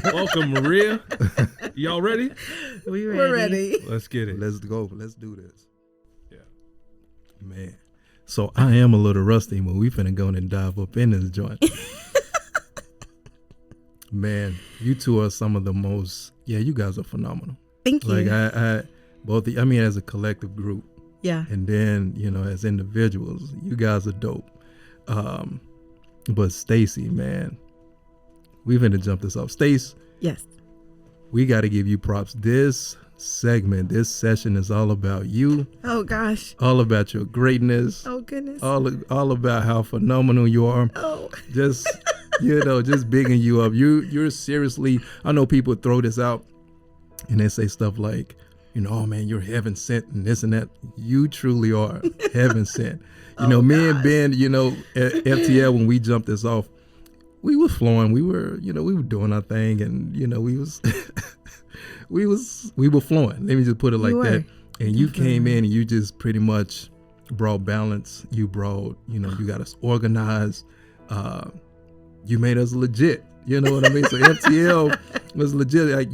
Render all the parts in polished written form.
Welcome, Maria. Y'all ready? We're ready. Let's get it. Let's go. Let's do this. Yeah. Man. So I am a little rusty, but we finna go and dive up in this joint. Man, you two are some of the most, you guys are phenomenal. Thank you. Like I mean, as a collective group. Yeah. And then, as individuals, you guys are dope. But Stacy, man, we finna jump this off. Stace. Yes. We got to give you props. This session is all about you. Oh gosh. All about your greatness. Oh goodness. All about how phenomenal you are. Oh. Just just bigging you up. You're seriously. I know people throw this out, and they say stuff like, oh man, you're heaven sent and this and that. You truly are heaven sent. Me and Ben, at FTL when we jumped this off, we were flowing. We were doing our thing, and we was we were flowing. Let me just put it like that. And you came in and you just pretty much brought balance. You brought, you got us organized. You made us legit. You know what I mean? So FTL was legit. Like,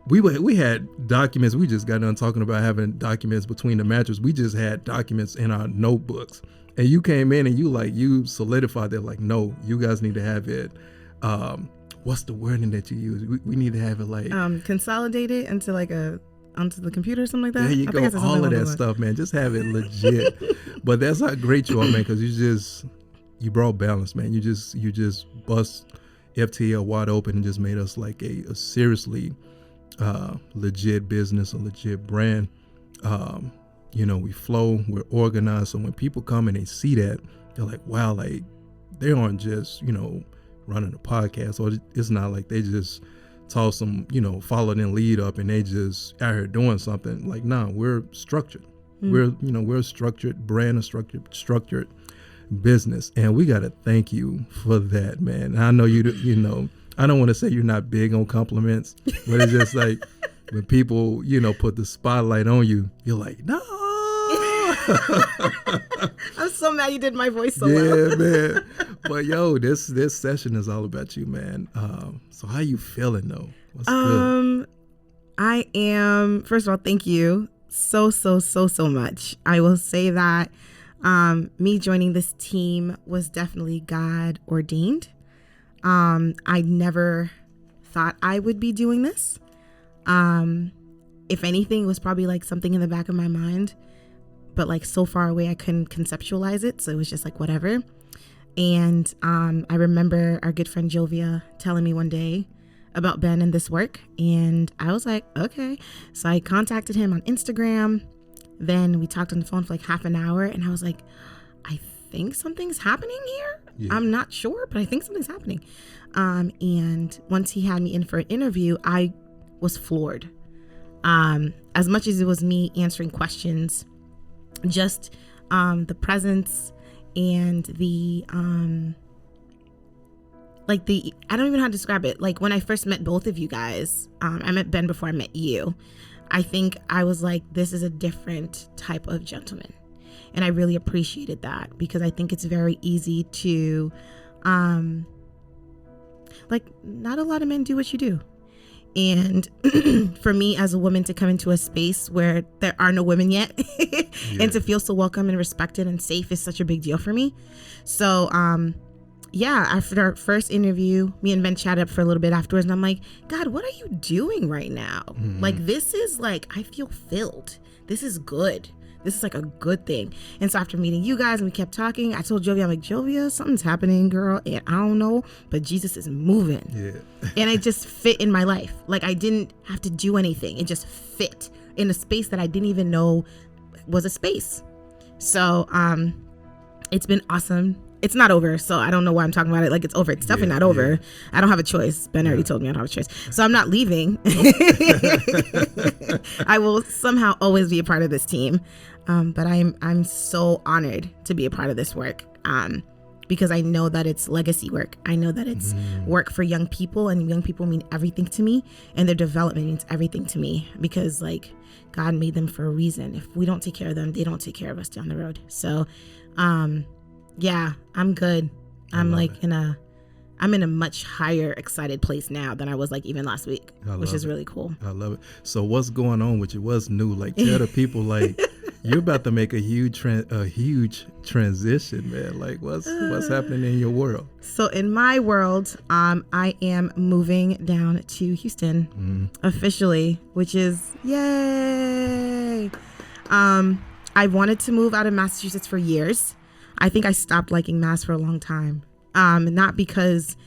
we had documents. We just got done talking about having documents between the matches. We just had documents in our notebooks. And you came in and you solidified that, like, no, you guys need to have it. What's the wording that you use? We need to have it like consolidated into onto the computer or something like that. There you go. All of that stuff, man. Just have it legit. But that's how great you are, man, because you brought balance, man. You just bust FTL wide open and just made us like a seriously legit business, a legit brand. We flow, we're organized. So when people come and they see that, they're like, wow, like they aren't just, running a podcast, or it's not like they just toss some, follow them lead up and they just out here doing something. Like, nah, we're structured. We're a structured brand, a structured business. And we got to thank you for that, man. And I know I don't want to say you're not big on compliments, but it's just like when people, put the spotlight on you, you're like, no. I'm so mad you did my voice so well. Yeah, man. But this session is all about you, man. So how you feeling though? What's good? I am, first of all, thank you so much. I will say that me joining this team was definitely God ordained. I never thought I would be doing this. If anything, it was probably like something in the back of my mind, but like so far away I couldn't conceptualize it. So it was just like whatever. And I remember our good friend Jovia telling me one day about Ben and this work, and I was like, okay. So I contacted him on Instagram. Then we talked on the phone for like half an hour, and I was like, I think something's happening here. Yeah. I'm not sure, but I think something's happening. And once he had me in for an interview, I was floored. As much as it was me answering questions, just the presence and the I don't even know how to describe it. Like when I first met both of you guys, I met Ben before I met you. I think I was like, this is a different type of gentleman. And I really appreciated that, because I think it's very easy to, not a lot of men do what you do. And for me as a woman to come into a space where there are no women yet and to feel so welcome and respected and safe is such a big deal for me. So, after our first interview, me and Ben chatted up for a little bit afterwards, and I'm like, God, what are you doing right now? Mm-hmm. Like, this is like, I feel filled. This is good. This is like a good thing. And so after meeting you guys and we kept talking, I told Jovia, I'm like, Jovia, something's happening, girl. And I don't know, but Jesus is moving. Yeah. And it just fit in my life. Like, I didn't have to do anything. It just fit in a space that I didn't even know was a space. So it's been awesome. It's not over, so I don't know why I'm talking about it like it's over. It's definitely not over. Yeah. I don't have a choice. Ben already told me I don't have a choice. So I'm not leaving. I will somehow always be a part of this team. But I'm so honored to be a part of this work, because I know that it's legacy work. I know that it's work for young people, and young people mean everything to me, and their development means everything to me, because like God made them for a reason. If we don't take care of them, they don't take care of us down the road. So, yeah, I'm good. I'm like in a I'm in a much higher excited place now than I was like even last week, which is really cool. I love it. So what's going on with you? What's new? Like tell the people like you're about to make a huge transition, man. Like what's happening in your world? So in my world, I am moving down to Houston officially, which is yay. I wanted to move out of Massachusetts for years. I think I stopped liking Mass for a long time. Not because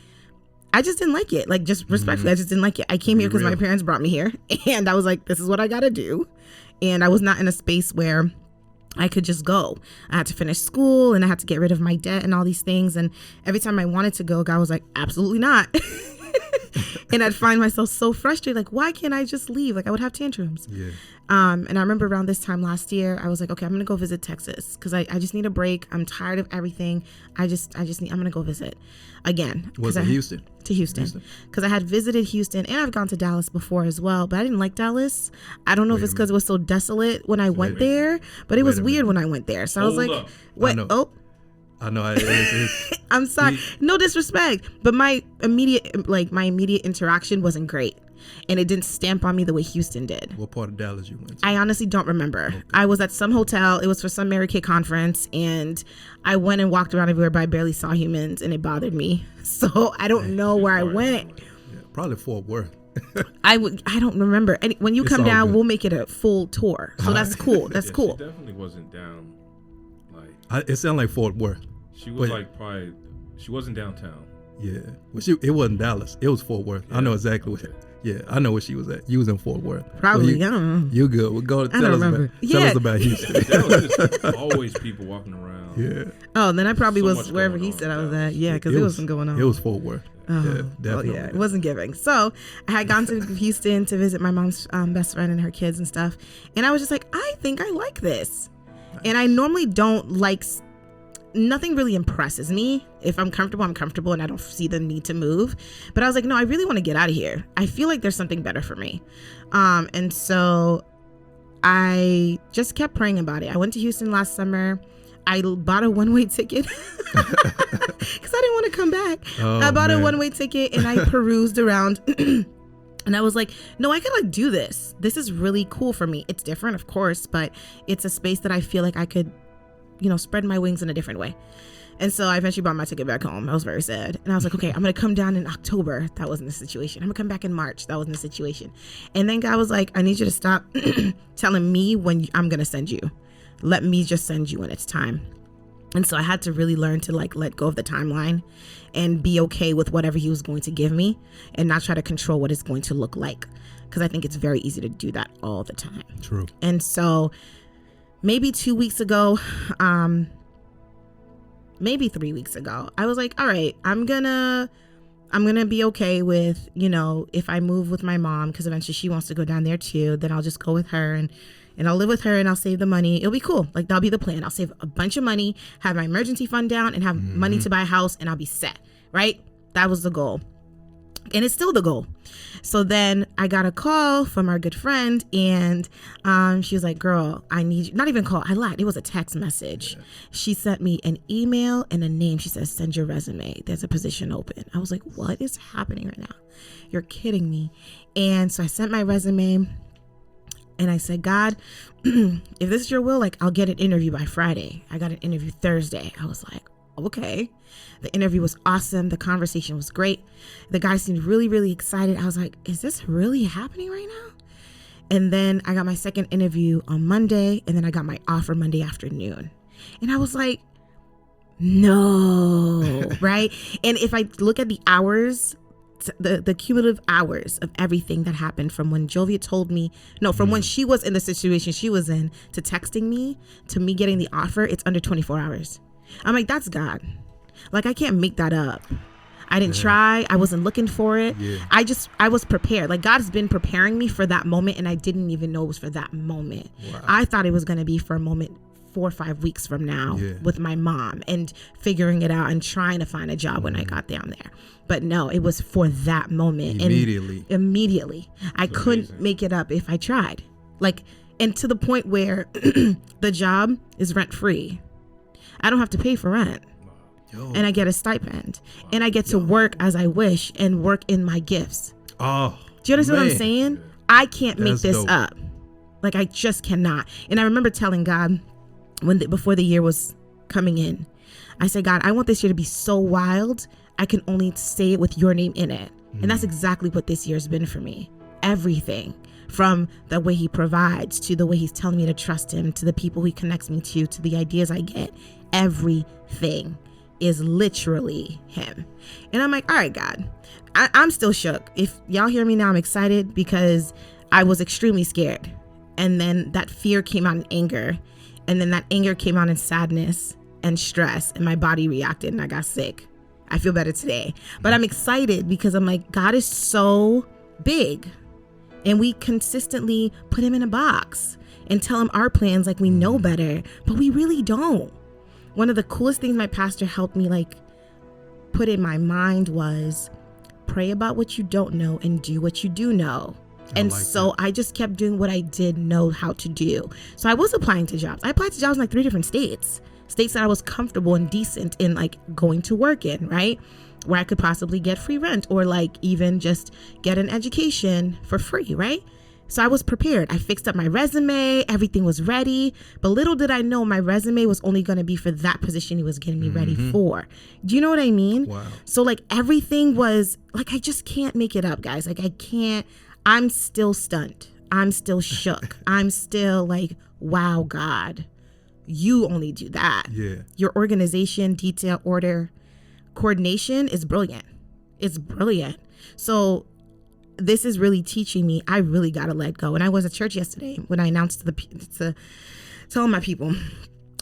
I just didn't like it. Like, just respectfully, I just didn't like it. I came here because my parents brought me here, and I was like, this is what I got to do. And I was not in a space where I could just go. I had to finish school, and I had to get rid of my debt and all these things. And every time I wanted to go, God was like, absolutely not. And I'd find myself so frustrated. Like, why can't I just leave? Like, I would have tantrums. Yeah. And I remember around this time last year, I was like, okay, I'm going to go visit Texas because I just need a break. I'm tired of everything. I'm going to go visit again. Was it Houston? To Houston. Because I had visited Houston and I've gone to Dallas before as well, but I didn't like Dallas. I don't know if it's because it was so desolate when I went there, but it was weird when I went there. So I was like, what? Oh. I know it is. I'm sorry. No disrespect, but my immediate interaction wasn't great. And it didn't stamp on me the way Houston did. What part of Dallas you went to? I honestly don't remember. Okay. I was at some hotel. It was for some Mary Kay conference. And I went and walked around everywhere, but I barely saw humans. And it bothered me. So I don't know where I went. Yeah, probably Fort Worth. I don't remember. When you come down, we'll make it a full tour. So that's cool. That's cool. She definitely wasn't down. It sounded like Fort Worth. She was she wasn't downtown. Yeah. Well, it wasn't Dallas. It was Fort Worth. Yeah. I know exactly what. Yeah, I know where she was at. You was in Fort Worth. Probably. I don't know. You good. We'll go. Tell us about Houston. There was just always people walking around. Yeah. Oh, then I probably was wherever he said I was at. Yeah, because it wasn't going on. It was Fort Worth. Oh, yeah, definitely. Well, yeah, it wasn't giving. So I had gone to Houston to visit my mom's best friend and her kids and stuff. And I was just like, I think I like this. Nice. And I normally don't like... Nothing really impresses me. If I'm comfortable, I'm comfortable and I don't see the need to move. But I was like, no, I really want to get out of here. I feel like there's something better for me. And so I just kept praying about it. I went to Houston last summer. I bought a one-way ticket because I didn't want to come back. I bought a one-way ticket and I perused around and I was like, no, I can do this. This is really cool for me. It's different, of course, but it's a space that I feel like I could spread my wings in a different way. And so I eventually bought my ticket back home. I was very sad. And I was like, okay, I'm going to come down in October. That wasn't the situation. I'm going to come back in March. That wasn't the situation. And then God was like, I need you to stop telling me when I'm going to send you. Let me just send you when it's time. And so I had to really learn to let go of the timeline and be okay with whatever he was going to give me and not try to control what it's going to look like. Because I think it's very easy to do that all the time. True. And so maybe 2 weeks ago, maybe 3 weeks ago, I was like, all right, I'm gonna be okay with, if I move with my mom, because eventually she wants to go down there too, then I'll just go with her and I'll live with her and I'll save the money. It'll be cool. That'll be the plan. I'll save a bunch of money, have my emergency fund down, and have money to buy a house, and I'll be set, right? That was the goal. And it's still the goal. So then I got a call from our good friend, and she was like, girl, I need you. Not even call. I lied. It was a text message. Yeah. She sent me an email and a name. She says, send your resume. There's a position open. I was like, what is happening right now? You're kidding me. And so I sent my resume and I said, God, if this is your will, I'll get an interview by Friday. I got an interview Thursday. I was like, okay. The interview was awesome. The conversation was great. The guy seemed really, really excited. I was like, is this really happening right now? And then I got my second interview on Monday, and then I got my offer Monday afternoon. And I was like, no, right? And if I look at the hours, the cumulative hours of everything that happened from when Jovia told me, from when she was in the situation she was in to texting me to me getting the offer, it's under 24 hours. I'm like, that's God. I can't make that up. I didn't try. I wasn't looking for it. Yeah. I was prepared. God has been preparing me for that moment, and I didn't even know it was for that moment. Wow. I thought it was going to be for a moment 4 or 5 weeks from now with my mom and figuring it out and trying to find a job when I got down there. But no, it was for that moment. Immediately. I couldn't make it up if I tried. And to the point where the job is rent free. I don't have to pay for rent. and I get a stipend, and I get to work as I wish and work in my gifts. Oh, do you understand what I'm man. saying? I can't make That's this dope. up. Like, I just cannot. And I remember telling God before the year was coming in, I said, God, I want this year to be so wild, I can only say it with your name in it. And that's exactly what this year's been for me. Everything from the way he provides to the way he's telling me to trust him, to the people he connects me to the ideas I get. Everything is literally him. And I'm like, all right, God, I'm still shook. If y'all hear me now, I'm excited because I was extremely scared. And then that fear came out in anger. And then that anger came out in sadness and stress. And my body reacted and I got sick. I feel better today. But I'm excited because I'm like, God is so big. And we consistently put him in a box and tell him our plans like we know better. But we really don't. One of the coolest things my pastor helped me like put in my mind was pray about what you don't know and do what you do know. And like so I just kept doing what I did know how to do. So I was applying to jobs. I applied to jobs in like 3 different states that I was comfortable and decent in, like going to work in, right? Where I could possibly get free rent or like even just get an education for free, right? So I was prepared. I fixed up my resume. Everything was ready. But little did I know my resume was only going to be for that position he was getting me ready for. Do you know what I mean? Wow. So like everything was like, I just can't make it up, guys. Like I can't. I'm still stunned. I'm still shook. I'm still like, wow, God, you only do that. Yeah. Your organization, detail, order, coordination is brilliant. It's brilliant. So this is really teaching me I really got to let go. And I was at church yesterday when I announced to telling my people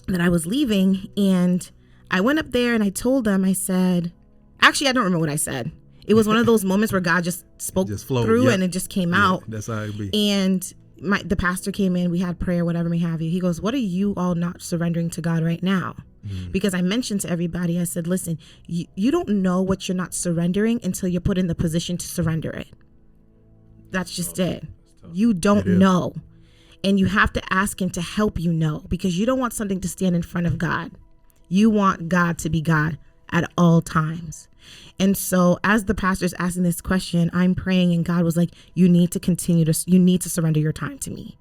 that I was leaving. And I went up there and I told them, I said, actually, I don't remember what I said. It was one of those moments where God just spoke through and it just came out. That's how it be. And the pastor came in, we had prayer, whatever may have you. He goes, what are you all not surrendering to God right now? Because I mentioned to everybody, I said, listen, you don't know what you're not surrendering until you're put in the position to surrender it. That's just it. You don't know. And you have to ask him to help you know, because you don't want something to stand in front of God. You want God to be God at all times. And so as the pastor's asking this question, I'm praying and God was like, you need to surrender your time to me.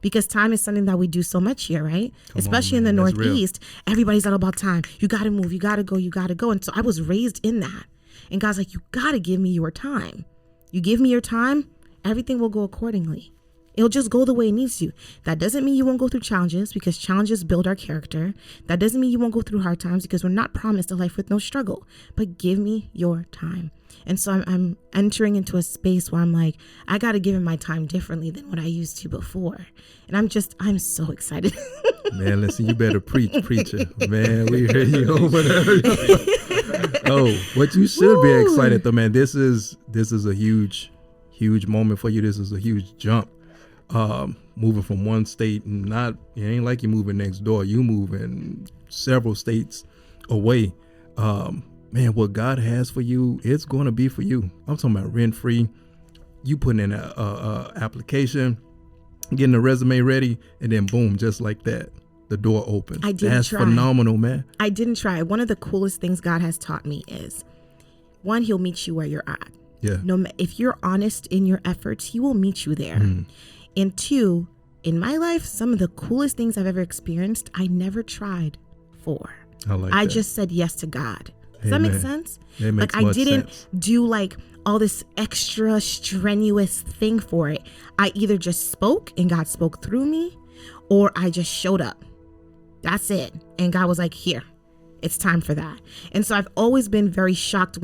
Because time is something that we do so much here, right? Especially in the Northeast, everybody's all about time. You got to move, you got to go, you got to go. And so I was raised in that. And God's like, you got to give me your time. You give me your time, everything will go accordingly. It'll just go the way it needs to. That doesn't mean you won't go through challenges, because challenges build our character. That doesn't mean you won't go through hard times, because we're not promised a life with no struggle. But give me your time. And so I'm entering into a space where I'm like, I got to give him my time differently than what I used to before. And I'm so excited. Man, listen, you better preach, preacher. Man, we hear you over there. Oh, what you should be excited though, man. This is a huge moment for you. This is a huge jump. Moving from one state, and it ain't like you moving next door. You moving several states away. Man, what God has for you, it's going to be for you. I'm talking about rent free. You putting in a application, getting the resume ready, and then boom, just like that, the door opens. That's phenomenal, man. I didn't try. One of the coolest things God has taught me is, one, he'll meet you where you're at. Yeah. If you're honest in your efforts, he will meet you there. And two, in my life, some of the coolest things I've ever experienced, I never tried for. I just said yes to God. Does that make sense? Like I didn't do like all this extra strenuous thing for it. I either just spoke and God spoke through me, or I just showed up. That's it. And God was like, here, it's time for that. And so I've always been very shocked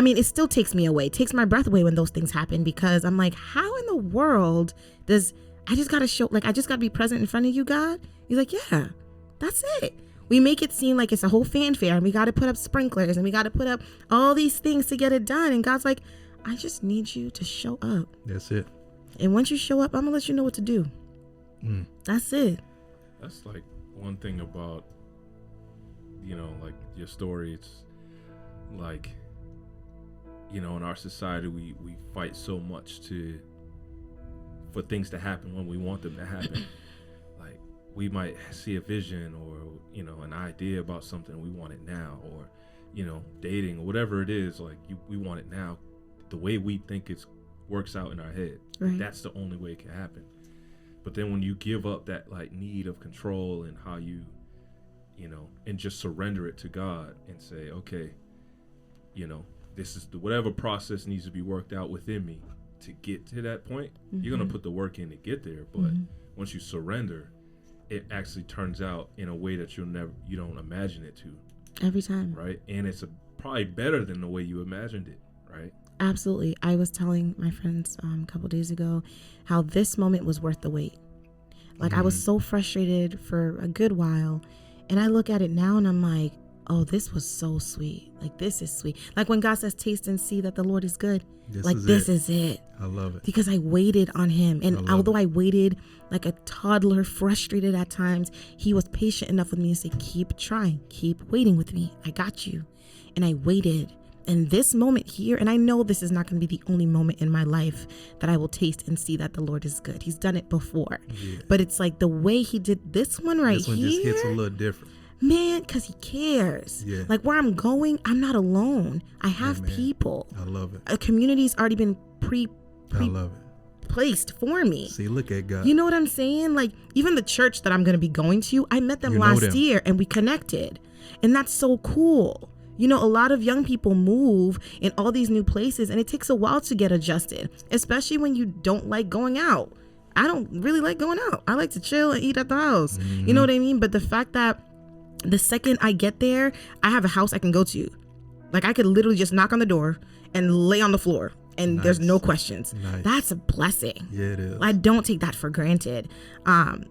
it still takes me away, takes my breath away when those things happen, because I'm like, how in the world I just got to be present in front of you, God? He's like, yeah, that's it. We make it seem like it's a whole fanfare and we got to put up sprinklers and we got to put up all these things to get it done. And God's like, I just need you to show up. That's it. And once you show up, I'm going to let you know what to do. That's it. That's like one thing about, like your story. It's like, in our society, we fight so much for things to happen when we want them to happen. Like, we might see a vision or, you know, an idea about something, we want it now, or, you know, dating or whatever it is, like we want it now, the way we think it works out in our head. Right. That's the only way it can happen. But then when you give up that like need of control and how you know, and just surrender it to God and say, okay, you know, this is whatever process needs to be worked out within me to get to that point. You're going to put the work in to get there. But once you surrender, it actually turns out in a way that you don't imagine it to. Every time. Right. And it's probably better than the way you imagined it. Right. Absolutely. I was telling my friends a couple days ago how this moment was worth the wait. Like I was so frustrated for a good while, and I look at it now and I'm like, oh, this was so sweet. Like this is sweet. Like when God says, taste and see that the Lord is good. This is it. I love it. Because I waited on him. And although I waited like a toddler, frustrated at times, he was patient enough with me to say, keep trying, keep waiting with me. I got you. And I waited. And this moment here, and I know this is not going to be the only moment in my life that I will taste and see that the Lord is good. He's done it before. Yeah. But it's like the way he did this one right here. This one just hits a little different. Man, because he cares. Yeah. Like where I'm going, I'm not alone. I have people. I love it. A community's already been I love it. placed for me. See, look at God. You know what I'm saying? Like even the church that I'm going to be going to, I met them last year and we connected. And that's so cool. You know, a lot of young people move in all these new places and it takes a while to get adjusted, especially when you don't like going out. I don't really like going out. I like to chill and eat at the house. You know what I mean? But the fact that the second I get there, I have a house I can go to. Like I could literally just knock on the door and lay on the floor and there's no questions. That's a blessing. Yeah, it is. I don't take that for granted.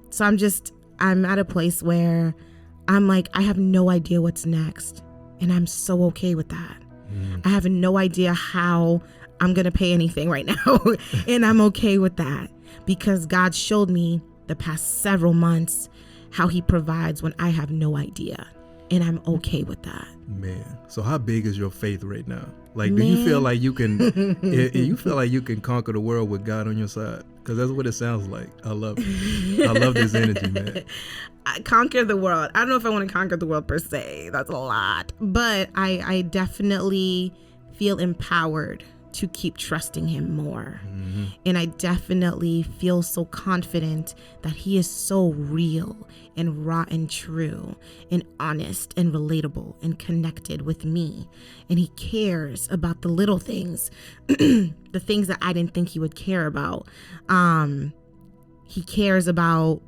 So I'm at a place where I'm like, I have no idea what's next. And I'm so okay with that. I have no idea how I'm going to pay anything right now. And I'm okay with that because God showed me the past several months how he provides when I have no idea. And I'm okay with that. Man. So how big is your faith right now? Like, do you feel like you can, you feel like you can conquer the world with God on your side? Because that's what it sounds like. I love it. I love this energy, man. Conquer the world. I don't know if I want to conquer the world per se. That's a lot. But I definitely feel empowered to keep trusting him more. And I definitely feel so confident that he is so real and raw and true and honest and relatable and connected with me. And he cares about the little things, the things that I didn't think he would care about. He cares about,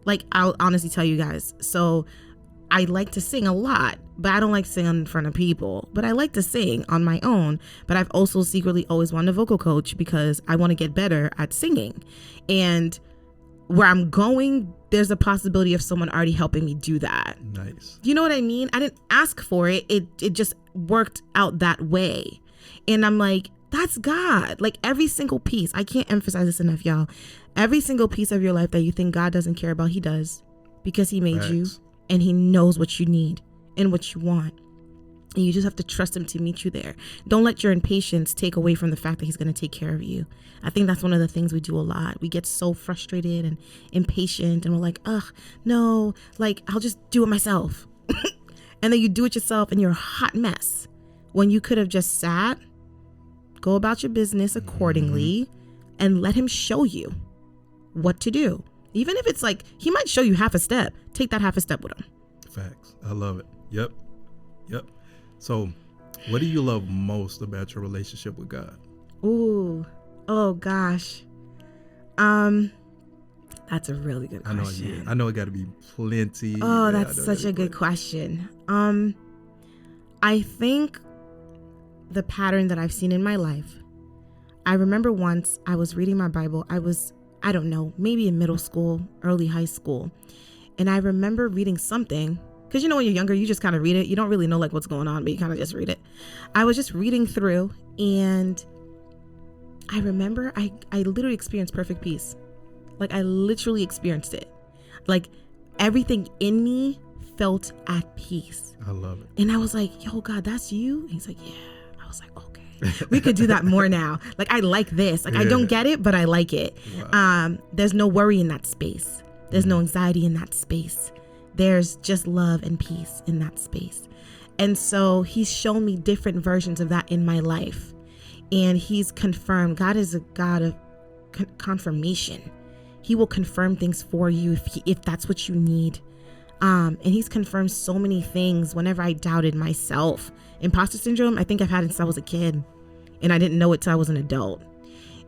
like, I'll honestly tell you guys. So I like to sing a lot, but I don't like singing in front of people. But I like to sing on my own. But I've also secretly always wanted a vocal coach because I want to get better at singing. And where I'm going, there's a possibility of someone already helping me do that. Nice. You know what I mean? I didn't ask for it. It just worked out that way. And I'm like, that's God. Like every single piece. I can't emphasize this enough, y'all. Every single piece of your life that you think God doesn't care about, he does. Because he made you. And he knows what you need and what you want. And you just have to trust him to meet you there. Don't let your impatience take away from the fact that he's going to take care of you. I think that's one of the things we do a lot. We get so frustrated and impatient and we're like, ugh, no, like I'll just do it myself. And then you do it yourself and you're a hot mess when you could have just sat, go about your business accordingly and let him show you what to do. Even if it's like, he might show you half a step, take that half a step with him. Facts. I love it. Yep. So what do you love most about your relationship with God? Ooh. Oh gosh. That's a really good question. I know it got to be plenty. Oh, that's such a good question. I think the pattern that I've seen in my life, I remember once I was reading my Bible. I don't know, maybe in middle school, early high school. And I remember reading something, because you know when you're younger, you just kind of read it. You don't really know like what's going on, but you kind of just read it. I was just reading through and I remember I literally experienced perfect peace. Like I literally experienced it. Like everything in me felt at peace. I love it. And I was like, yo, God, that's you? And he's like, yeah. I was like, okay. We could do that more now. Like, I like this. Like, I don't get it, but I like it. Wow. There's no worry in that space. There's no anxiety in that space. There's just love and peace in that space. And so he's shown me different versions of that in my life. And he's confirmed. God is a God of confirmation. He will confirm things for you if that's what you need. And he's confirmed so many things whenever I doubted myself. Imposter syndrome, I think I've had it since I was a kid. And I didn't know it till I was an adult.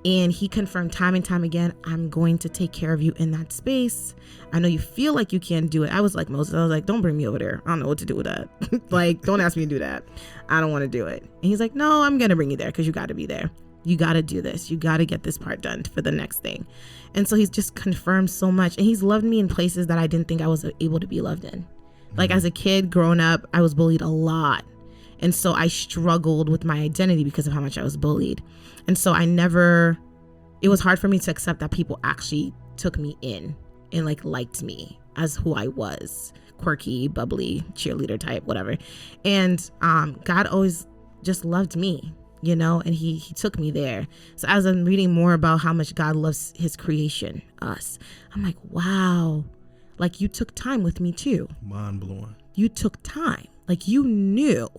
And he confirmed time and time again, I'm going to take care of you in that space. I know you feel like you can't do it. I was like Moses. I was like, don't bring me over there. I don't know what to do with that. Like, don't ask me to do that. I don't want to do it. And he's like, no, I'm going to bring you there because you got to be there. You got to do this. You got to get this part done for the next thing. And so he's just confirmed so much. And he's loved me in places that I didn't think I was able to be loved in. Like as a kid growing up, I was bullied a lot. And so I struggled with my identity because of how much I was bullied. And so it was hard for me to accept that people actually took me in and like liked me as who I was, quirky, bubbly, cheerleader type, whatever. And God always just loved me, you know, and he took me there. So as I'm reading more about how much God loves his creation, us, I'm like, wow, like you took time with me too. Mind blowing. You took time. Like you knew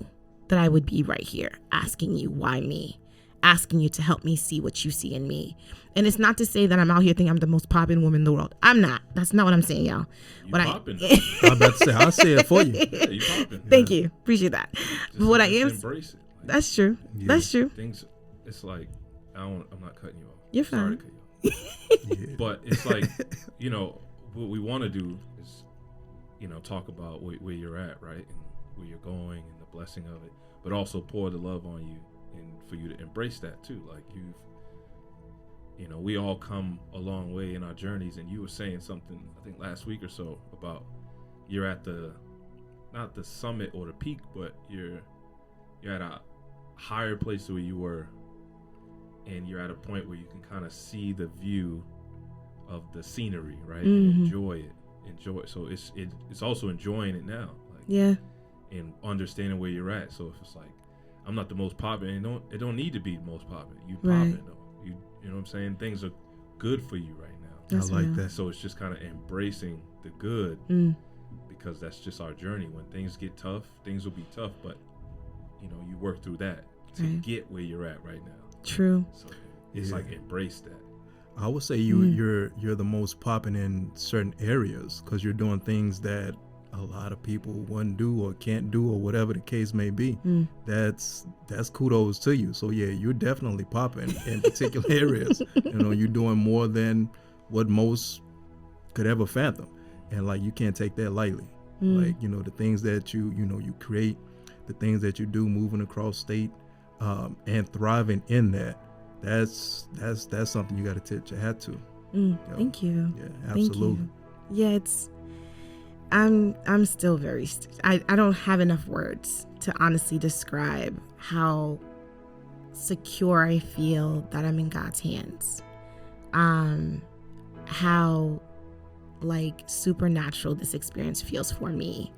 that I would be right here asking you, why me? Asking you to help me see what you see in me. And it's not to say that I'm out here thinking I'm the most popping woman in the world. I'm not. That's not what I'm saying, y'all. You popping. I'm about to say, I'll say it for you. Yeah, you popping. Thank you. Appreciate that. Just But what I am, embrace it. Like, that's true. Yeah. That's true. Things, it's like, I'm not cutting you off. You're Sorry fine. to cut you off. Yeah. But it's like, you know, what we want to do is, you know, talk about where you're at, right? And where you're going and the blessing of it, but also pour the love on you and for you to embrace that too. Like you know, we all come a long way in our journeys, and you were saying something, I think last week or so, about you're at not the summit or the peak, but you're at a higher place where you were, and you're at a point where you can kind of see the view of the scenery, right? And enjoy it. So it's also enjoying it now. Like, Yeah. And understanding where you're at. So if it's like, I'm not the most popular, it don't need to be the most popular. You popping though. You know what I'm saying? Things are good for you right now. That's I like real. that. So it's just kind of embracing the good, because that's just our journey. When things get tough, things will be tough, but you know, you work through that to get where you're at right now. True. So it's like embrace that. I would say you're the most popping in certain areas because you're doing things that a lot of people wouldn't do or can't do or whatever the case may be. That's kudos to you. So yeah, you're definitely popping in particular areas. You know, you're doing more than what most could ever fathom, and like you can't take that lightly. Like, you know, the things that you create, the things that you do, moving across state, and thriving in that's something you got to tip your hat to. Thank you. Yeah, absolutely. Thank you. Yeah, I'm still very, I don't have enough words to honestly describe how secure I feel that I'm in God's hands. How like supernatural this experience feels for me,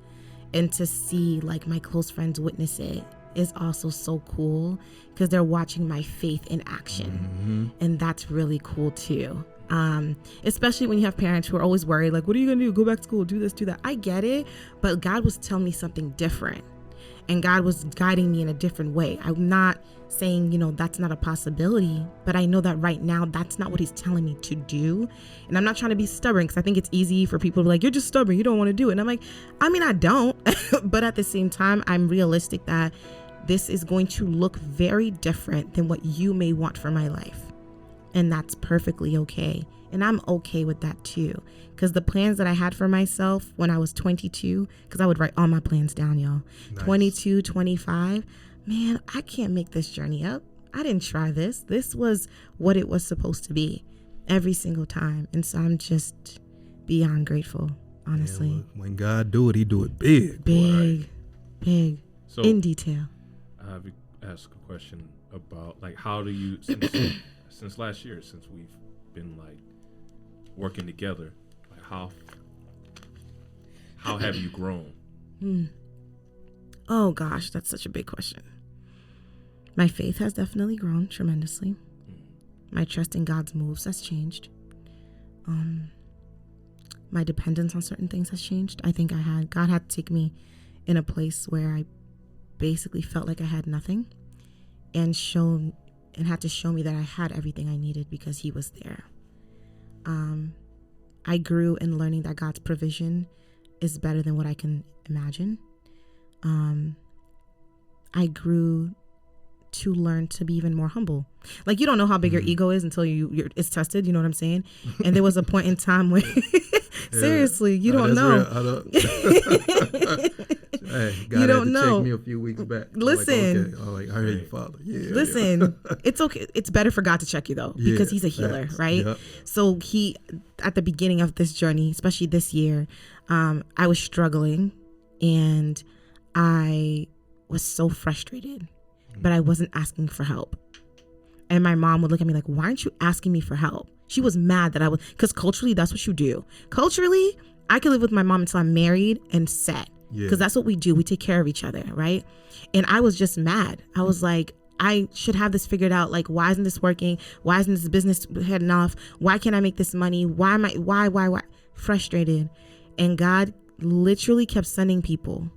and to see like my close friends witness it is also so cool because they're watching my faith in action. And that's really cool too. Especially when you have parents who are always worried, like, what are you gonna do? Go back to school, do this, do that. I get it, but God was telling me something different, and God was guiding me in a different way. I'm not saying, you know, that's not a possibility, but I know that right now that's not what he's telling me to do. And I'm not trying to be stubborn, because I think it's easy for people to be like, you're just stubborn, you don't want to do it. And I'm like, I mean, I don't, but at the same time, I'm realistic that this is going to look very different than what you may want for my life. And that's perfectly okay. And I'm okay with that too. Because the plans that I had for myself when I was 22, because I would write all my plans down, y'all. Nice. 22, 25, man, I can't make this journey up. I didn't try this. This was what it was supposed to be every single time. And so I'm just beyond grateful, honestly. Yeah, look, when God do it, he do it big. Big, So in detail. I have asked a question about, like, how do you, since last year, since we've been like working together, like how have you grown? Oh gosh, that's such a big question. My faith has definitely grown tremendously. My trust in God's moves has changed. my dependence on certain things has changed. I think God had to take me in a place where I basically felt like I had nothing, and had to show me that I had everything I needed because he was there. I grew in learning that God's provision is better than what I can imagine. I grew to learn to be even more humble. Like, you don't know how big your ego is until it's tested. You know what I'm saying? And there was a point in time where, seriously, you don't know. Hey, God you don't had to know. check me a few weeks back. Listen, I hear you, Father. Yeah. Listen, it's okay. It's better for God to check you though, because he's a healer, right? Yep. So he, at the beginning of this journey, especially this year, I was struggling and I was so frustrated, but I wasn't asking for help. And my mom would look at me like, why aren't you asking me for help? She was mad that because culturally, that's what you do. Culturally, I could live with my mom until I'm married and set. Because that's what we do. We take care of each other, right? And I was just mad. I was like, I should have this figured out. Like, why isn't this working? Why isn't this business heading off? Why can't I make this money? Why? Frustrated. And God literally kept sending people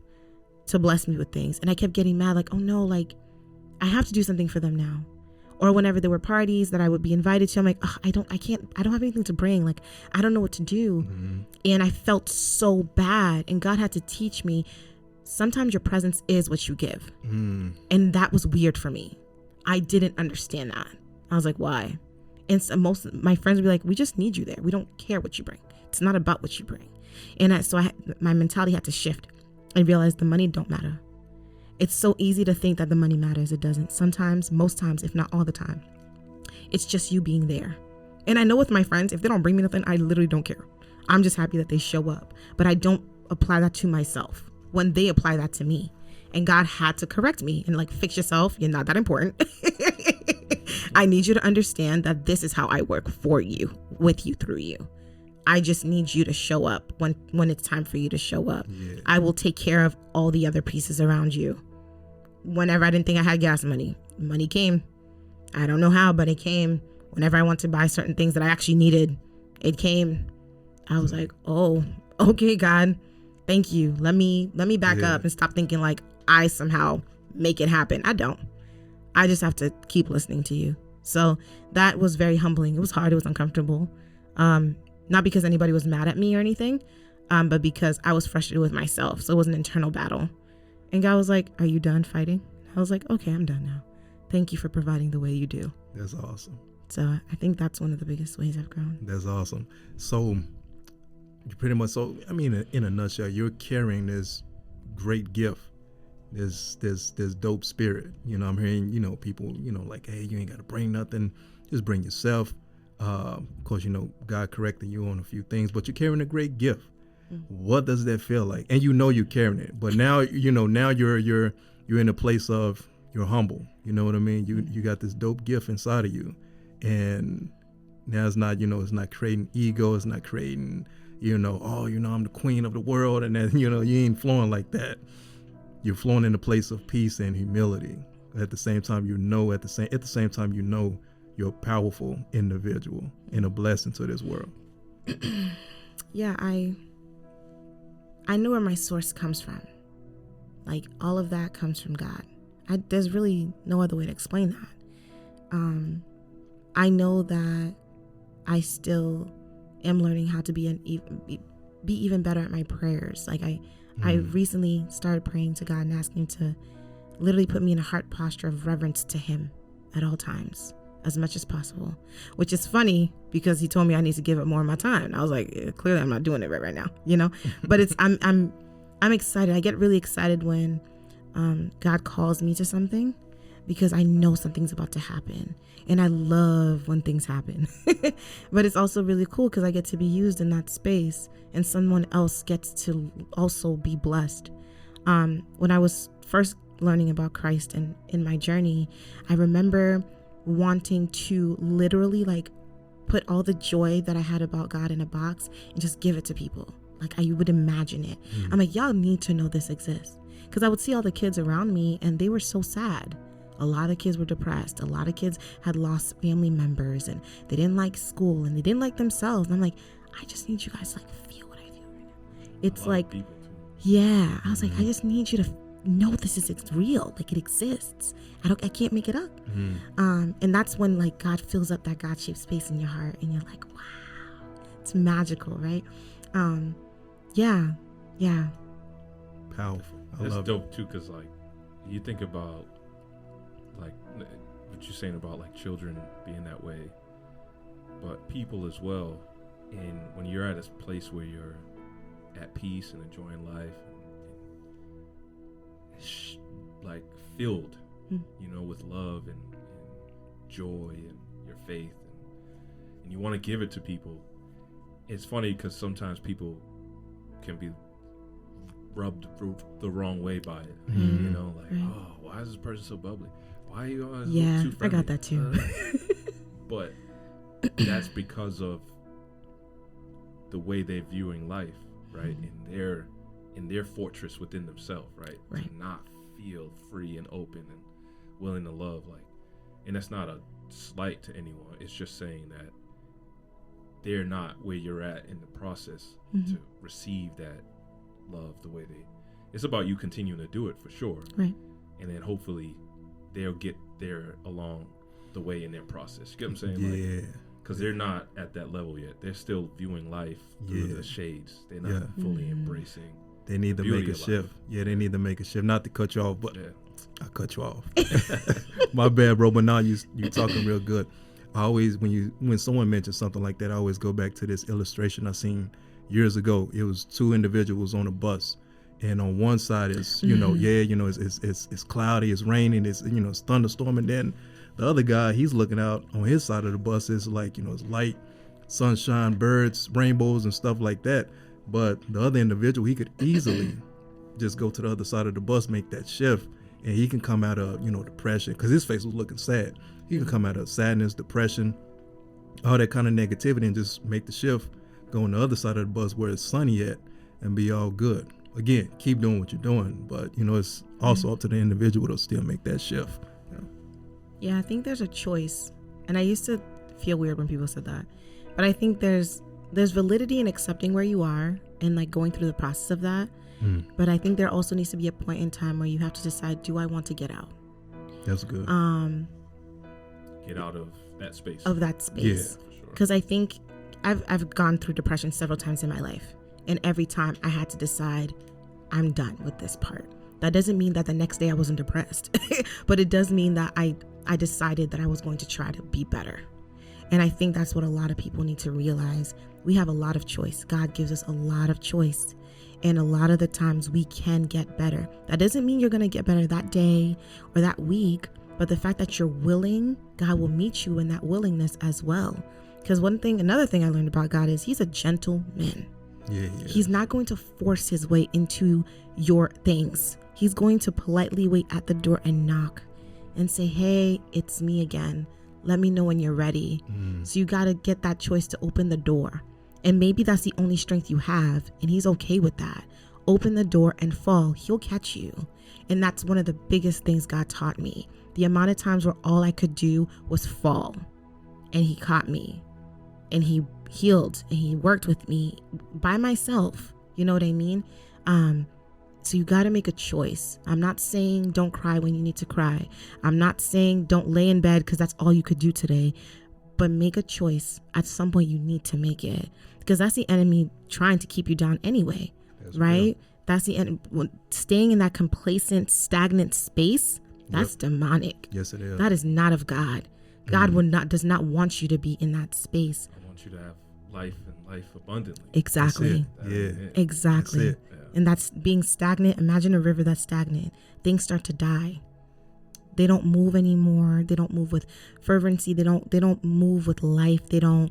to bless me with things. And I kept getting mad, like, oh no, like, I have to do something for them now. Or whenever there were parties that I would be invited to, I'm like, oh, I don't have anything to bring. Like, I don't know what to do. Mm-hmm. And I felt so bad. And God had to teach me, sometimes your presence is what you give. Mm. And that was weird for me. I didn't understand that. I was like, why? And so most of my friends would be like, we just need you there. We don't care what you bring. It's not about what you bring. And my mentality had to shift. I realized the money don't matter. It's so easy to think that the money matters. It doesn't. Sometimes, most times, if not all the time, it's just you being there. And I know with my friends, if they don't bring me nothing, I literally don't care. I'm just happy that they show up. But I don't apply that to myself when they apply that to me. And God had to correct me and like, fix yourself. You're not that important. I need you to understand that this is how I work for you, with you, through you. I just need you to show up when it's time for you to show up. Yeah. I will take care of all the other pieces around you. Whenever I didn't think I had gas money came. I don't know how, but it came. Whenever I want to buy certain things that I actually needed, it came. I was like, oh, okay, God, thank you. Let me back up and stop thinking like I somehow make it happen. I don't. I just have to keep listening to you. So that was very humbling. It was hard. It was uncomfortable. Not because anybody was mad at me or anything, but because I was frustrated with myself. So it was an internal battle. And God was like, are you done fighting? I was like, okay, I'm done now. Thank you for providing the way you do. That's awesome. So I think that's one of the biggest ways I've grown. That's awesome. So you pretty much, in a nutshell, you're carrying this great gift, this dope spirit. You know, I'm hearing, people, like, hey, you ain't got to bring nothing. Just bring yourself. Of course, God corrected you on a few things, but you're carrying a great gift. Mm-hmm. What does that feel like? And you're carrying it, but now, now you're in a place of, you're humble. You know what I mean? You got this dope gift inside of you, and now it's not, it's not creating ego. It's not creating, I'm the queen of the world, and then, you ain't flowing like that. You're flowing in a place of peace and humility. At the same time, you're a powerful individual and a blessing to this world. Yeah, I know where my source comes from. Like, all of that comes from God. There's really no other way to explain that. I know that I still am learning how to be even better at my prayers. Like I recently started praying to God and asking him to literally put me in a heart posture of reverence to him at all times, as much as possible, which is funny because he told me I need to give it more of my time. And I was like, clearly I'm not doing it right now, but I'm excited. I get really excited when God calls me to something, because I know something's about to happen, and I love when things happen. But it's also really cool because I get to be used in that space, and someone else gets to also be blessed. When I was first learning about Christ and in my journey, I remember wanting to literally like put all the joy that I had about God in a box and just give it to people. Like, I would imagine it. I'm like, y'all need to know this exists. Because I would see all the kids around me and they were so sad. A lot of kids were depressed. A lot of kids had lost family members, and they didn't like school, and they didn't like themselves. And I'm like, I just need you guys to like feel what I feel right now. It's like, people too. yeah, I was like, I just need you to know this is it's real, like it exists. I can't make it up. And that's when like God fills up that God-shaped space in your heart, and you're like, wow, it's magical, right? Yeah. Powerful. I That's love dope too, because like you think about like what you're saying about like children being that way, but people as well. And when you're at a place where you're at peace and enjoying life, and like filled, you know, with love and joy and your faith, and you want to give it to people. It's funny because sometimes people can be rubbed the wrong way by it. You know, like, oh, why is this person so bubbly? Why are you always too friendly? I got that too. But that's because of the way they're viewing life, right? In their fortress within themselves, right? To not feel free and open and willing to love, like, and that's not a slight to anyone. It's just saying that they're not where you're at in the process to receive that love the way it's about you continuing to do it for sure, right? And then hopefully they'll get there along the way in their process. You get what I'm saying? Yeah. Like, because they're not at that level yet. They're still viewing life through the shades. They're not fully embracing. They need to make a shift. Yeah, they need to make a shift. Not to cut you off, but I cut you off. My bad, bro. But now you talking real good. I always, when someone mentions something like that, I always go back to this illustration I seen years ago. It was two individuals on a bus, and on one side is it's cloudy, it's raining, it's it's thunderstorm, and then the other guy, he's looking out on his side of the bus. It's like it's light, sunshine, birds, rainbows, and stuff like that. But the other individual, he could easily just go to the other side of the bus, make that shift, and he can come out of depression, because his face was looking sad. He can come out of sadness, depression, all that kind of negativity, and just make the shift, go on the other side of the bus where it's sunny at, and be all good. Again, keep doing what you're doing, but it's also up to the individual to still make that shift. Yeah, I think there's a choice, and I used to feel weird when people said that, but I think there's validity in accepting where you are and like going through the process of that. But I think there also needs to be a point in time where you have to decide, do I want to get out? That's good. Get out of that space. Yeah, because I think I've gone through depression several times in my life, and every time I had to decide, I'm done with this part. That doesn't mean that the next day I wasn't depressed, but it does mean that I decided that I was going to try to be better. And I think that's what a lot of people need to realize. We have a lot of choice. God gives us a lot of choice. And a lot of the times we can get better. That doesn't mean you're going to get better that day or that week, but the fact that you're willing, God will meet you in that willingness as well. Because another thing I learned about God is he's a gentleman. Yeah. He's not going to force his way into your things. He's going to politely wait at the door and knock and say, hey, it's me again. Let me know when you're ready. So you got to get that choice to open the door. And maybe that's the only strength you have, and he's okay with that. Open the door and fall. He'll catch you. And that's one of the biggest things God taught me. The amount of times where all I could do was fall, and he caught me, and he healed, and he worked with me by myself. You know what I mean? So you got to make a choice. I'm not saying don't cry when you need to cry. I'm not saying don't lay in bed because that's all you could do today. But make a choice. At some point, you need to make it, because that's the enemy trying to keep you down anyway, right? Real. That's the enemy. Staying in that complacent, stagnant space. That's demonic. Yes, it is. That is not of God. God does not want you to be in that space. I want you to have life and life abundantly. Exactly. Exactly. That's it. And that's being stagnant. Imagine a river that's stagnant. Things start to die. They don't move anymore. They don't move with fervency. They don't move with life. They don't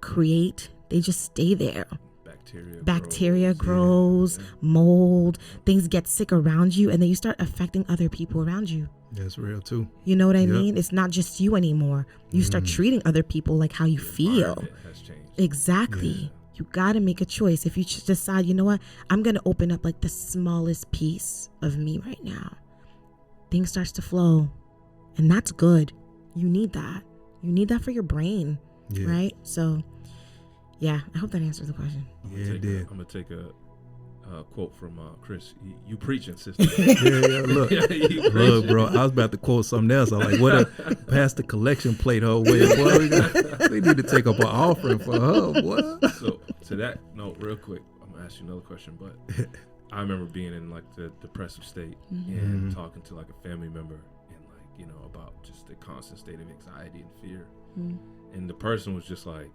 create. They just stay there. Bacteria grows, mold, things get sick around you, and then you start affecting other people around you. That's real too. You know what I mean? It's not just you anymore. You start treating other people like how you feel. Has changed. Exactly. Yeah. You got to make a choice. If you decide, you know what, I'm going to open up like the smallest piece of me right now, things starts to flow, and that's good. You need that. You need that for your brain, right? So Yeah, I hope that answers the question. Yeah, it did. I'm gonna take a quote from Chris. You preaching, sister? Yeah. Look, You look, preaching. bro. I was about to quote something else. I'm like, what? Pass the collection plate her way. Boy, we need to take up an offering for her. What? So to that note, real quick, I'm gonna ask you another question. But I remember being in like the depressive state and talking to like a family member and like, you know, about just the constant state of anxiety and fear. And the person was just like,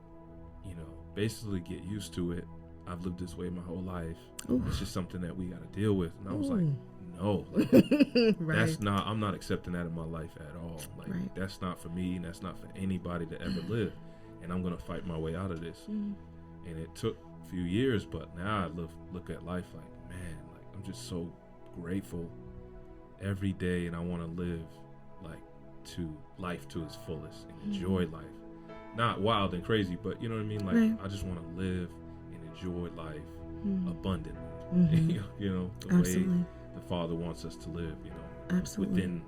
you know, basically get used to it. I've lived this way my whole life. Ooh. It's just something that we got to deal with. And I was like, Ooh. no, like, Right. that's not, I'm not accepting that in my life at all. Like, Right. that's not for me, and that's not for anybody to ever live. And I'm going to fight my way out of this. And it took a few years, but now I look at life like, man, like, I'm just so grateful every day, and I want to live like to life to its fullest and enjoy life. Not wild and crazy, but you know what I mean? Like, Right. I just want to live and enjoy life abundantly. Mhm. You know, the Absolutely. way the Father wants us to live, you know, Absolutely.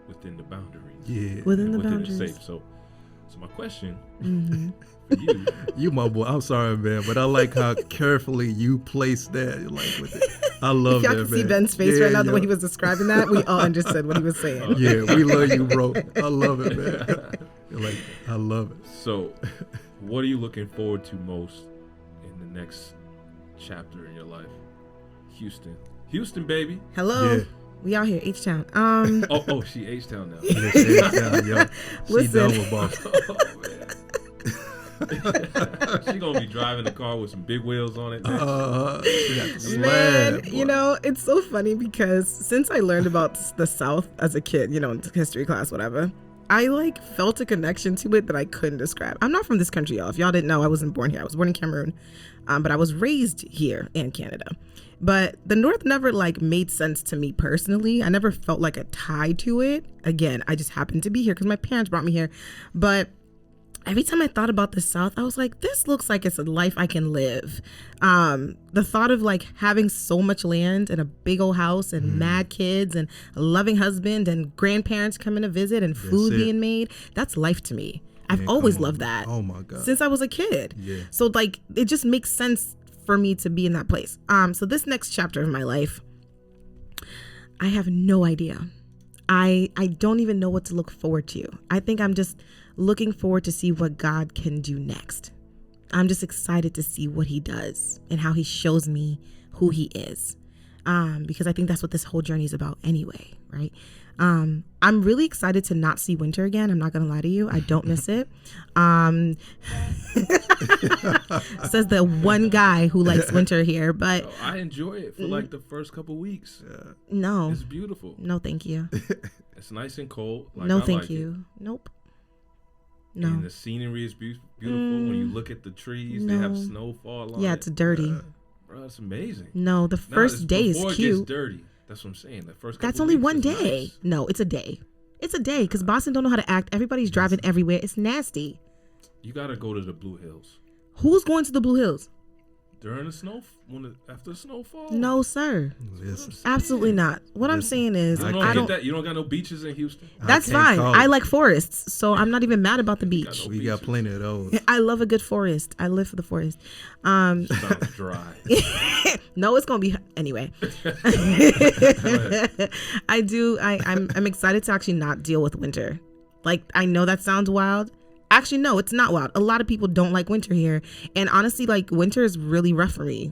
within the boundaries. Yeah. Within the within boundaries. the safe. So my question Mm-hmm. for you, You my boy. I'm sorry, man, but I like how carefully you place that. Like with it. I love If y'all that, could man. see Ben's face Yeah, right now, the way yeah. he was describing that, we all understood what he was saying. Yeah, we love you, bro. I love it, man. Like, I love it. so what are you looking forward to most in the next chapter in your life? Houston, baby. Hello. Yeah. We out here, H-Town. Oh, she H-Town now. Yeah, yo. She Listen. done with boss. Oh, man. She gonna be driving the car with some big wheels on it. She got the Man, swag, you boy. know, it's so funny because since I learned about the South as a kid, you know, in history class, whatever, I like felt a connection to it that I couldn't describe. I'm not from this country, y'all. If y'all didn't know, I wasn't born here. I was born in Cameroon, but I was raised here in Canada. But the North never like made sense to me personally. I never felt like a tie to it. Again, I just happened to be here because my parents brought me here. But every time I thought about the South, I was like, this looks like it's a life I can live. The thought of like having so much land and a big old house and mad kids and a loving husband and grandparents coming to visit and food it. being made, that's life to me. I've Man, always come on. loved that Oh my God. since I was a kid. Yeah. So like, it just makes sense for me to be in that place. So this next chapter of my life, I have no idea. I don't even know what to look forward to. I think I'm just looking forward to see what God can do next. I'm just excited to see what he does and how he shows me who he is. Because I think that's what this whole journey is about anyway, right? I'm really excited to not see winter again. I'm not going to lie to you. I don't miss it. Says the one guy who likes winter here, but So I enjoy it for like the first couple weeks. no, It's beautiful. no, thank you. It's nice and cold. Like, No, I thank like you. Nope. It. No. And the scenery is beautiful. When you look at the trees, they have No. snowfall on Yeah, it. it's dirty. Bro, it's amazing. No, the Nah, first it's day is before it cute. gets dirty. That's what I'm saying. The first That's couple only weeks one is day. nice. No, it's a day. It's a day because Boston don't know how to act. Everybody's driving everywhere. It's nasty. You gotta go to the Blue Hills Who's going to the Blue Hills? during the snow. After the snowfall. No, sir. Listen, Absolutely not. What I'm saying is, You I don't I get don't. that. You don't got no beaches in Houston. That's can't fine. call I it. like forests, so I'm not even mad about the got beach. no we got beaches. plenty of those. I love a good forest. I live for the forest. Sounds dry. No, it's gonna be anyway. I do. I'm excited to actually not deal with winter. Like, I know that sounds wild. Actually, no, it's not wild. A lot of people don't like winter here, and honestly, like, winter is really rough for me.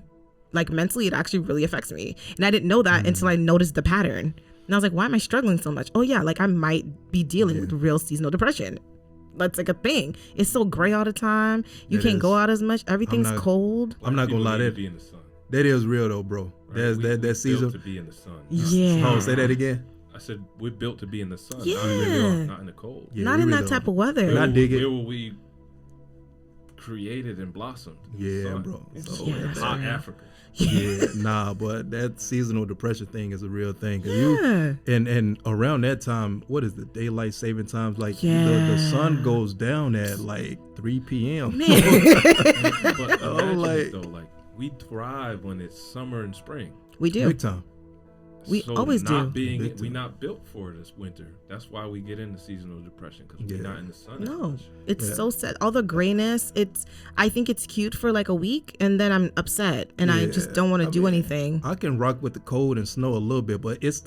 Like, mentally, it actually really affects me, and I didn't know that until I noticed the pattern. And I was like, why am I struggling so much? Oh yeah, like I might be dealing with real seasonal depression. That's like a thing. It's so gray all the time. You It can't go is. out as much. Everything's not- cold. I'm not gonna People lie, need to that be in the sun. that is real though, bro. Right? That's We that built season. to be in the sun. Yeah. Oh, say that again. I said we're built to be in the sun. Yeah. Not in the cold. Yeah, Not we in really that type are. of weather. And I dig it. Where were we created and blossomed? In the Yeah, sun. bro. It's So, Yeah, hot sorry. Africa. Yeah, nah, but that seasonal depression thing is a real thing. 'Cause Yeah. and around that time, what is the daylight saving times? Like the Yeah. sun goes down at like 3 p.m. Man. But imagine like- it though, like we thrive when it's summer and spring. We do. Big time. We So always not do. being, we not built for this winter. That's why we get into seasonal depression, because we're not in the sun. No, as much. it's so sad. All the grayness. I think it's cute for like a week, and then I'm upset, and I just don't want to do anything. I can rock with the cold and snow a little bit, but it's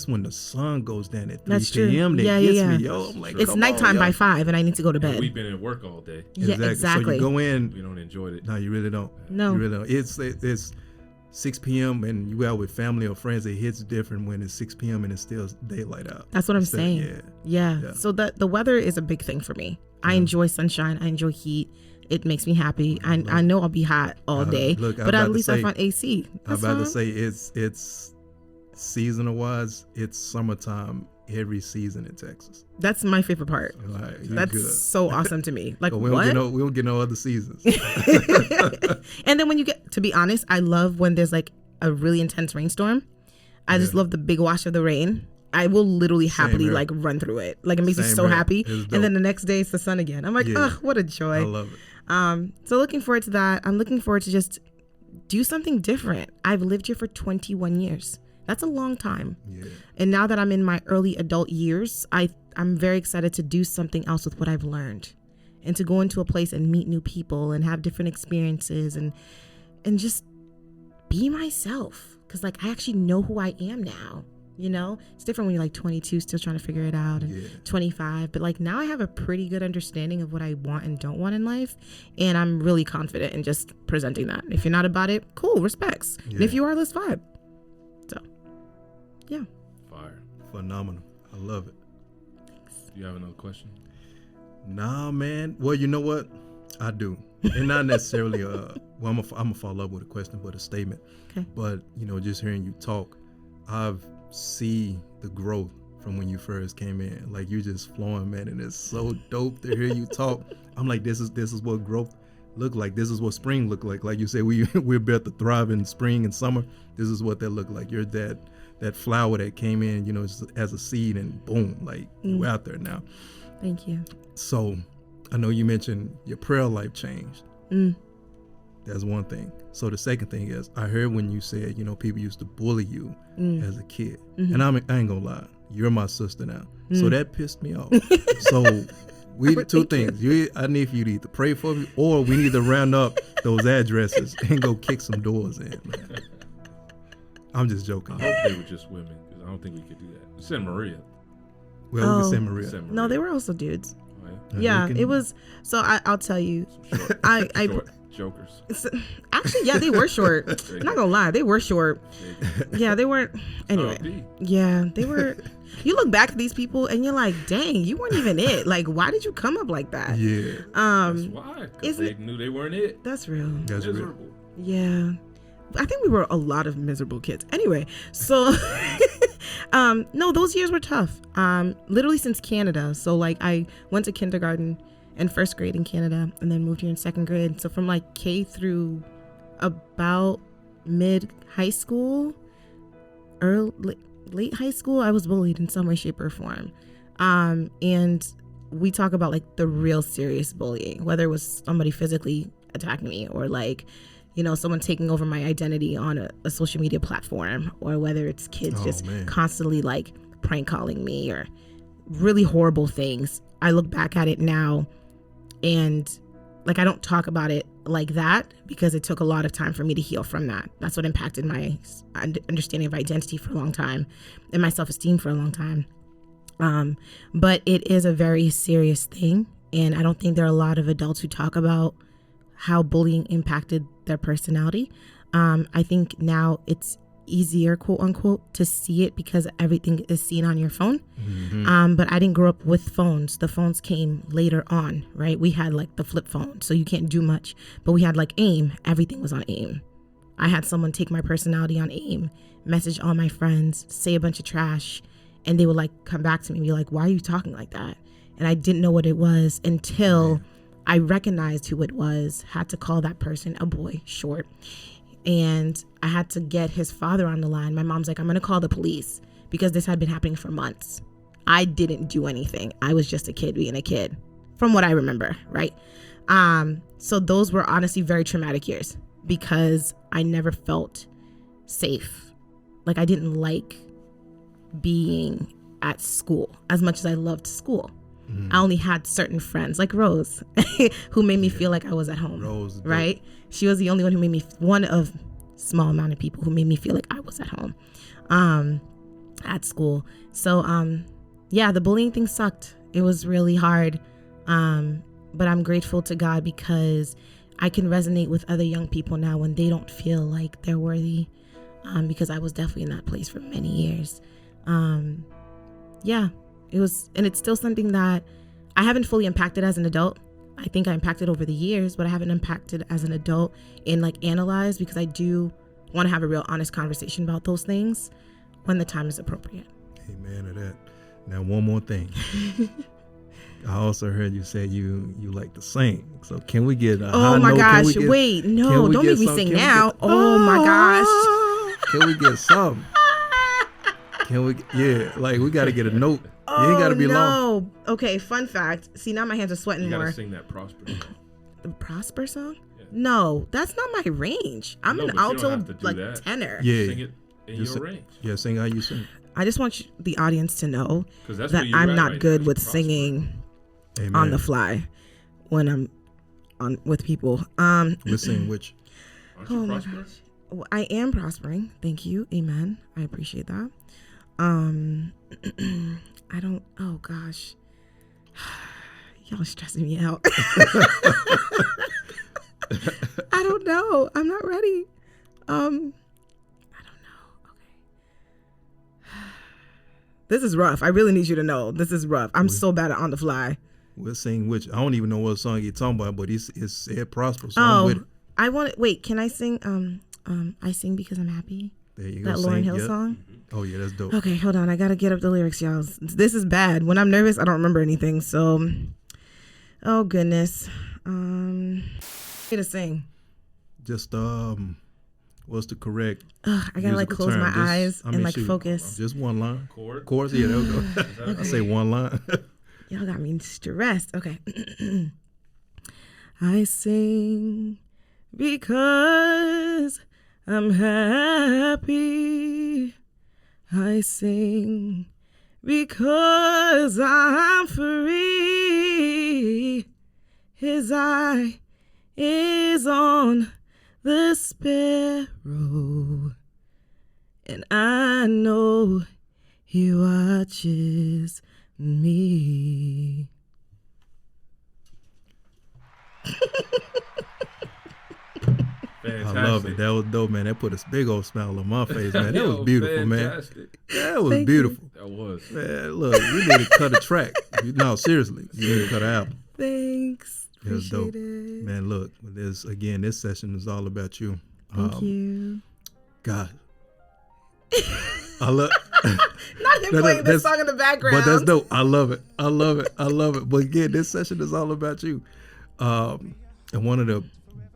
when the sun goes down at 3 That's true. p.m. that gets me, yo. I'm like, It's come nighttime on, by yo. 5, and I need to go to bed. We've been at work all day. Yeah, exactly. So you go in. We don't enjoy it. No, you really don't. No. You really don't. It's 6 p.m. and you out with family or friends. It hits different when it's 6 p.m. and it's still daylight out. That's what I'm saying. Yeah. So the weather is a big thing for me. I enjoy sunshine. I enjoy heat. It makes me happy. I know I'll be hot all day, but at least I find AC. I'm about to say it's seasonal wise. It's summertime every season in Texas. That's my favorite part. Like, That's good. so awesome to me. Like, we what? We don't get no other seasons. And then when you get, to be honest, I love when there's like a really intense rainstorm. I just love the big wash of the rain. I will literally happily like run through it. Like, it makes me so happy. And then the next day it's the sun again. I'm like, oh, what a joy. I love it. So looking forward to that. I'm looking forward to just do something different. I've lived here for 21 years. That's a long time. Yeah. And now that I'm in my early adult years, I'm very excited to do something else with what I've learned, and to go into a place and meet new people and have different experiences and just be myself. Because like, I actually know who I am now. You know, it's different when you're like 22, still trying to figure it out, and 25. But like, now I have a pretty good understanding of what I want and don't want in life. And I'm really confident in just presenting that. If you're not about it, cool, respects. And if you are, let's vibe. So, yeah. Fire. Phenomenal. I love it. Thanks. Do you have another question? Nah, man. Well, you know what? I do. And not necessarily, well, I'm going to follow up with a question, but a statement. Okay. But, you know, just hearing you talk, I've see the growth from when you first came in. Like, you just flowing, man, and it's so dope to hear you talk. I'm like, this is what growth look like. This is what spring look like. Like you said, we're built to thrive in spring and summer. This is what that look like. You're that flower that came in, you know, as a seed, and boom, like you're out there now. Thank you. So I know you mentioned your prayer life changed. That's one thing. So the second thing is, I heard when you said, you know, people used to bully you as a kid. And I ain't gonna lie, you're my sister now. So that pissed me off. So we two things. I need for you to either pray for me, or we need to round up those addresses and go kick some doors in, man. I'm just joking. I hope they were just women, because I don't think we could do that. Send Maria. Well, we can send Maria. Send Maria. No, they were also dudes. Oh, Yeah, it was. So I'll tell you. Short jokers. Actually, yeah, they were short. I'm not gonna lie, they were short. Yeah, they weren't. Anyway, yeah, they were. You look back at these people and you're like, dang, you weren't even it. Like, why did you come up like that? Yeah. That's why. Because they knew they weren't it. That's real. That's miserable. Yeah. I think we were a lot of miserable kids. Anyway, so no, those years were tough. Literally since Canada. So like, I went to kindergarten and first grade in Canada, and then moved here in second grade. So from like K through about mid high school, late high school, I was bullied in some way, shape, or form. And we talk about like the real serious bullying, whether it was somebody physically attacking me, or like, you know, someone taking over my identity on a social media platform, or whether it's kids constantly like prank calling me, or really horrible things. I look back at it now, and like, I don't talk about it like that because it took a lot of time for me to heal from that. That's what impacted my understanding of identity for a long time, and my self-esteem for a long time. But it is a very serious thing, and I don't think there are a lot of adults who talk about how bullying impacted their personality. I think now it's easier, quote unquote, to see it because everything is seen on your phone. But I didn't grow up with phones. The phones came later on, right? We had like the flip phone, so you can't do much, but we had like AIM. Everything was on AIM. I had someone take my personality on AIM, message all my friends, say a bunch of trash, and they would like come back to me and be like, why are you talking like that? And I didn't know what it was until I recognized who it was, had to call that person a boy, short. And I had to get his father on the line. My mom's like, I'm going to call the police, because this had been happening for months. I didn't do anything. I was just a kid being a kid, from what I remember, right? So those were honestly very traumatic years, because I never felt safe like I didn't like being at school as much as I loved school. I only had certain friends like Rose who made me feel like I was at home. Rose, right? She was the only one who made me, one of small amount of people who made me feel like I was at home at school. So yeah, the bullying thing sucked. It was really hard. But I'm grateful to God because I can resonate with other young people now when they don't feel like they're worthy, because I was definitely in that place for many years. Yeah, it was, and it's still something that I haven't fully impacted as an adult. I think I impacted over the years, but I haven't impacted as an adult and like analyzed, because I do want to have a real honest conversation about those things when the time is appropriate. Amen to that. Now, one more thing. I also heard you say you like to sing. So can we get a high Oh my note? gosh, wait, no, don't make me sing now. Oh my gosh. Can we get something? Can we? Yeah, like we got to get a note. You ain't got to be long. Okay, fun fact. See, now my hands are sweating You gotta more. sing that Prosper song. The Prosper song? Yeah. No, that's not my range. I'm No, an but you don't alto, have to do like that. tenor. Yeah. Sing it in your range. Yeah, sing how you sing. I just want the audience to know 'Cause that's that where you're I'm at not right good now, with is Prosper. singing Amen. on the fly when I'm on with people. We're singing which. Aren't you Oh my prospering? gosh. Well, I am prospering. Thank you. Amen. I appreciate that. I don't, oh gosh. Y'all are stressing me out. I don't know. I'm not ready. I don't know. Okay. This is rough. I really need you to know. This is rough. I'm so bad at on the fly. We're singing which. I don't even know what song you're talking about, but it's said Prosper. So I'm with it. I want to, wait, can I sing, I Sing Because I'm Happy? There you go. That Lauryn sing. Hill Yep. song? Oh yeah, that's dope. Okay, hold on. I gotta get up the lyrics, y'all. This is bad. When I'm nervous, I don't remember anything. So, oh goodness. To sing. Just what's the correct? I gotta like musical close term? my Just- eyes I mean, and like shoot, focus. Just one line. Chords? Yeah, there we go. I say one line. Y'all got me stressed. Okay. I sing because I'm happy. I sing because I'm free. His eye is on the sparrow, and I know he watches me. Fantastic. I love it. That was dope, man. That put a big old smile on my face, man. That was beautiful, fantastic. man. That was Thank beautiful. That was. Man, look, you need to cut a track. No, seriously, you need to cut an album. Thanks. It was Appreciate dope. it. Man, look, this session is all about you. Thank you. God. I love Not him playing this song in the background. But that's dope. I love it. I love it. I love it. But again, this session is all about you. And one of the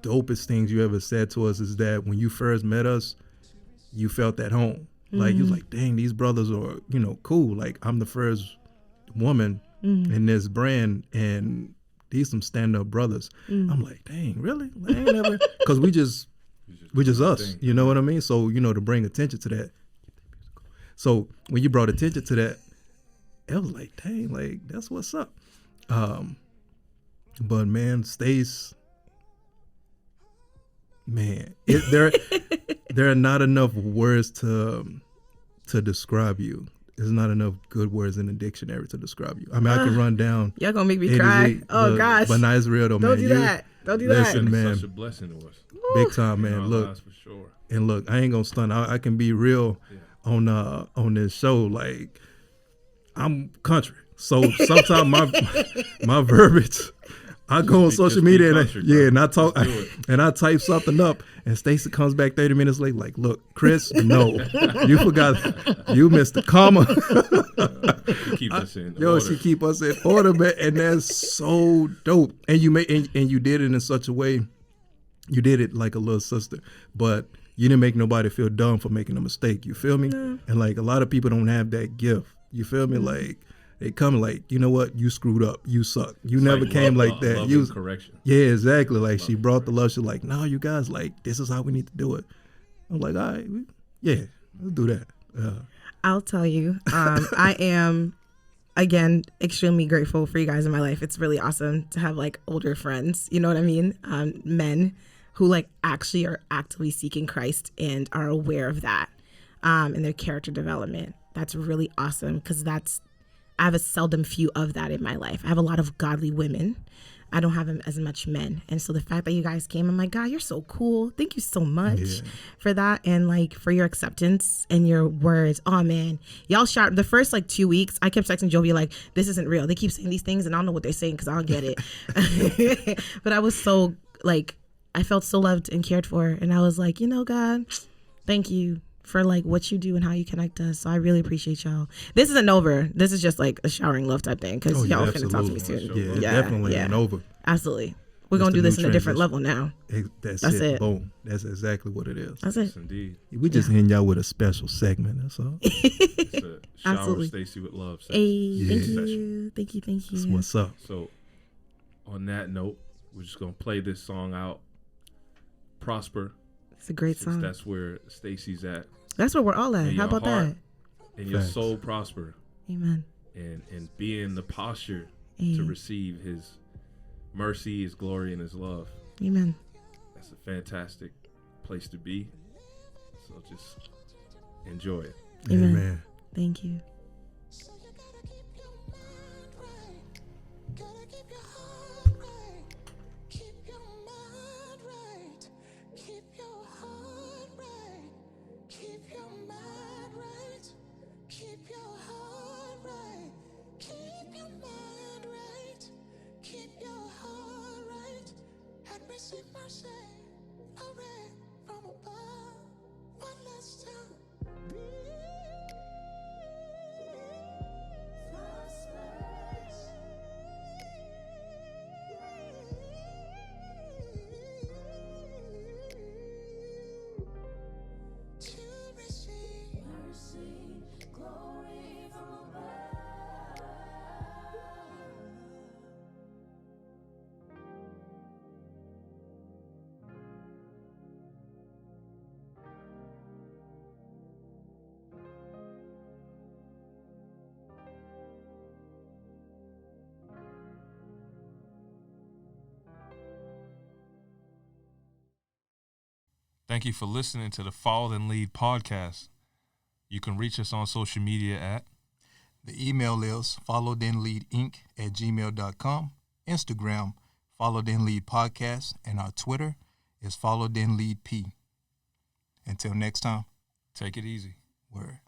dopest things you ever said to us is that when you first met us, you felt at home. Like you was like, dang, these brothers are, cool. Like I'm the first woman in this brand and these some stand-up brothers. I'm like, dang, really? I ain't never, because we just us. You know what I mean? So, to bring attention to that. So when you brought attention to that, it was like, dang, like that's what's up. But man, Stace, man, there are not enough words to describe you. There's not enough good words in the dictionary to describe you. I mean, I can run down. Y'all gonna make me A to cry. Z, Oh gosh. But not it's real though, man. Don't do that. Don't do listen, that. man. Such a blessing to us. Big time, man. In our Look, lives, for sure. and look, I ain't gonna stunt. I can be real on this show. Like I'm country, so sometimes my verbiage. I go on social media and I talk and I type something up and Stacy comes back 30 minutes late like, look, Chris, no, you forgot, you missed the comma. Keep us in Yo, order. she keep us in order, man, and that's so dope. And you and you did it in such a way, you did it like a little sister, but you didn't make nobody feel dumb for making a mistake. You feel me? No. And like a lot of people don't have that gift. You feel me? Like they come like, you know what? You screwed up. You suck. You It's never like came love, like that. love You and correction. Yeah, exactly. Like she brought the love. She's like, no, you guys, like this is how we need to do it. I'm like, all right, yeah. Let's do that. I'll tell you. I am, again, extremely grateful for you guys in my life. It's really awesome to have like older friends. You know what I mean? Men who like actually are actively seeking Christ and are aware of that in their character development. That's really awesome because I have a seldom few of that in my life. I have a lot of godly women. I don't have as much men. And so the fact that you guys came, I'm like, God, you're so cool. Thank you so much for that. And like for your acceptance and your words. Oh man, y'all shot the first like 2 weeks. I kept texting Jovi like, this isn't real. They keep saying these things and I don't know what they're saying because I don't get it. But I was so like, I felt so loved and cared for. And I was like, you know, God, thank you for like what you do and how you connect us. So I really appreciate y'all. This isn't over. This is just like a showering love type thing because y'all finna talk to me soon. Yeah, definitely ain't over. Absolutely. We're going to do this in a different level now. That's it. Boom. That's exactly what it is. That's it. Yes, indeed. We just hitting y'all with a special segment. That's all. It's a shower Absolutely. Stacy with love. Hey, thank session. you. Thank you. Thank you. That's what's up. So on that note, we're just going to play this song out. Prosper. It's a great song. That's where Stacy's at. That's where we're all at. And How your about heart that? And your soul prosper. Amen. And be in the posture Amen. to receive his mercy, his glory, and his love. Amen. That's a fantastic place to be. So just enjoy it. Amen. Thank you. Thank you for listening to the Follow Then Lead podcast. You can reach us on social media at the email is followthenleadinc@gmail.com, Instagram Follow Then Lead Podcast, and our Twitter is Follow Then Lead P. Until next time, take it easy. Word.